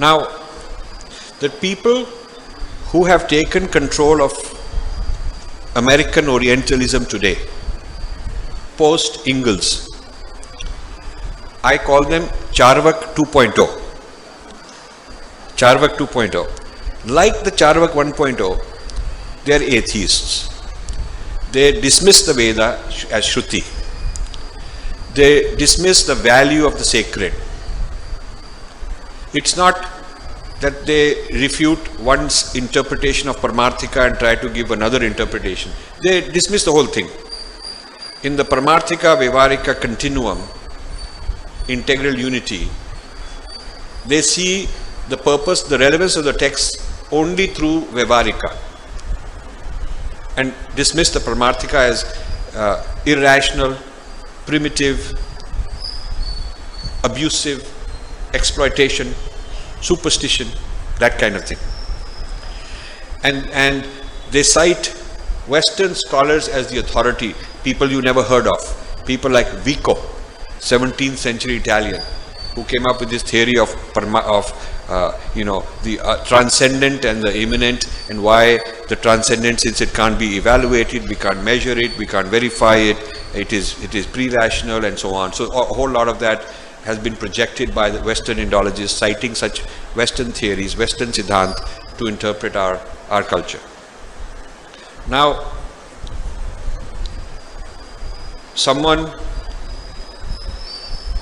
Now, the people who have taken control of American Orientalism today, post Ingalls, I call them Charvak 2.0. Charvak 2.0. Like the Charvak 1.0, they are atheists. They dismiss the Veda as Shruti. They dismiss the value of the sacred. It's not that they refute one's interpretation of Paramarthika and try to give another interpretation. They dismiss the whole thing. In the Paramarthika Vyavarika continuum, integral unity, they see the purpose, the relevance of the text only through Vyavarika and dismiss the Paramarthika as irrational, primitive, abusive, exploitation, superstition, that kind of thing. And they cite Western scholars as the authority, people you never heard of, people like Vico, 17th century Italian, who came up with this theory of the transcendent and the immanent, and why the transcendent, since it can't be evaluated, we can't measure it, we can't verify it, it is pre-rational and so on. So a whole lot of that has been projected by the Western Indologists, citing such Western theories, Western Siddhant, to interpret our culture. Now, someone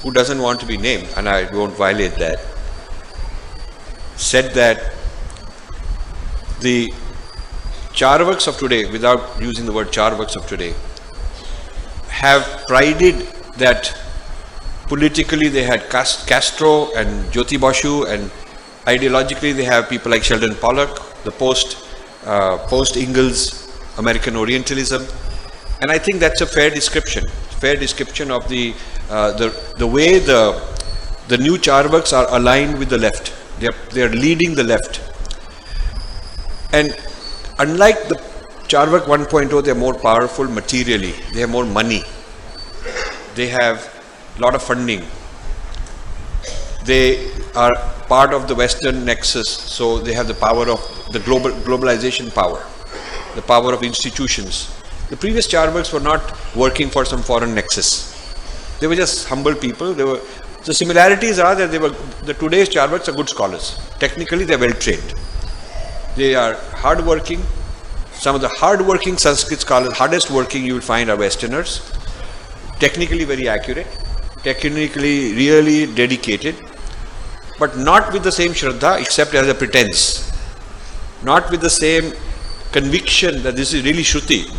who doesn't want to be named, and I won't violate that, said that the Charvaks of today, without using the word Charvaks of today, have prided that politically they had Castro and Jyoti Basu, and ideologically they have people like Sheldon Pollock, the post-Ingalls American Orientalism. And I think that's a fair description of the way the new Charvaks are aligned with the left. They are leading the left. And unlike the Charvak 1.0, they are more powerful materially. They have more money. They have a lot of funding. They are part of the Western nexus, so they have the power of the globalization power, the power of institutions. The previous Charvaks were not working for some foreign nexus. They were just humble people. The similarities are that the today's Charvaks are good scholars. Technically, they are well trained. They are hardworking. Some of the hardworking Sanskrit scholars, hardest working you will find, are Westerners. Technically very accurate, technically really dedicated, but not with the same Shraddha, except as a pretense. Not with the same conviction that this is really Shruti,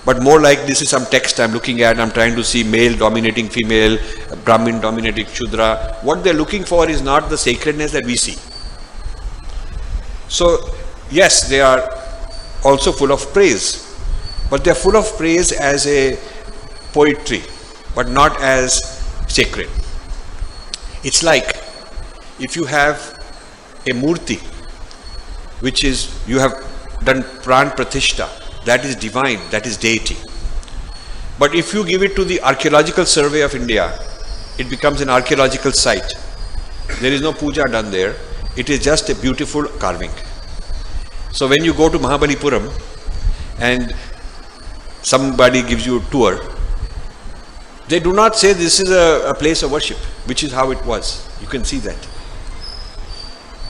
but more like this is some text I'm looking at, I'm trying to see male dominating female, Brahmin dominating Shudra. What they're looking for is not the sacredness that we see. So, yes, they are also full of praise, but they're full of praise as a poetry, but not as sacred. It's like if you have a murti, which is, you have done pran pratishtha, that is divine, that is deity. But if you give it to the Archaeological Survey of India, it becomes an archaeological site. There is no puja done there. It is just a beautiful carving. So when you go to Mahabalipuram and somebody gives you a tour, they do not say this is a place of worship, which is how it was. You can see that.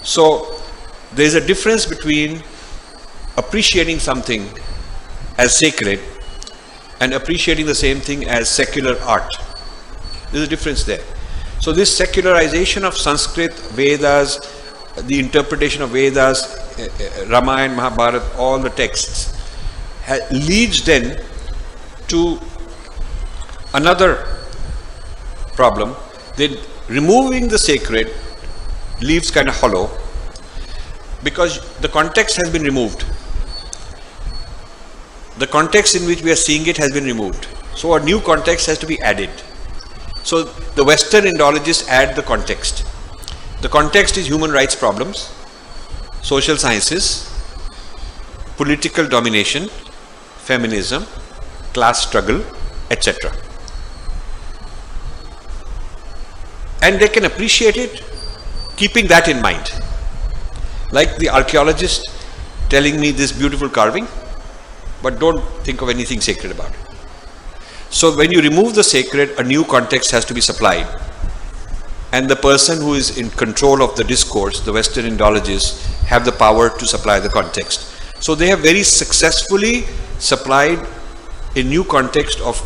So there is a difference between appreciating something as sacred and appreciating the same thing as secular art. There is a difference there. So this secularization of Sanskrit, Vedas, the interpretation of Vedas, Ramayana, Mahabharata, all the texts, leads then to another problem. Then removing the sacred leaves kind of hollow because the context has been removed. The context in which we are seeing it has been removed. So a new context has to be added. So the Western Indologists add the context. The context is human rights problems, social sciences, political domination, feminism, class struggle, etc. And they can appreciate it keeping that in mind. Like the archaeologist telling me this beautiful carving, but don't think of anything sacred about it. So when you remove the sacred, a new context has to be supplied. And the person who is in control of the discourse, the Western Indologists, have the power to supply the context. So they have very successfully supplied a new context of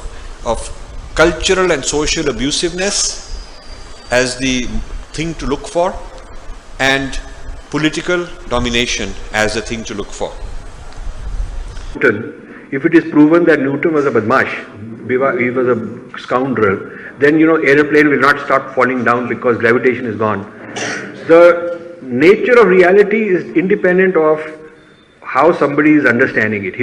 cultural and social abusiveness as the thing to look for, and political domination as the thing to look for. If it is proven that Newton was a badmash, he was a scoundrel, then aeroplane will not start falling down because gravitation is gone. The nature of reality is independent of how somebody is understanding it.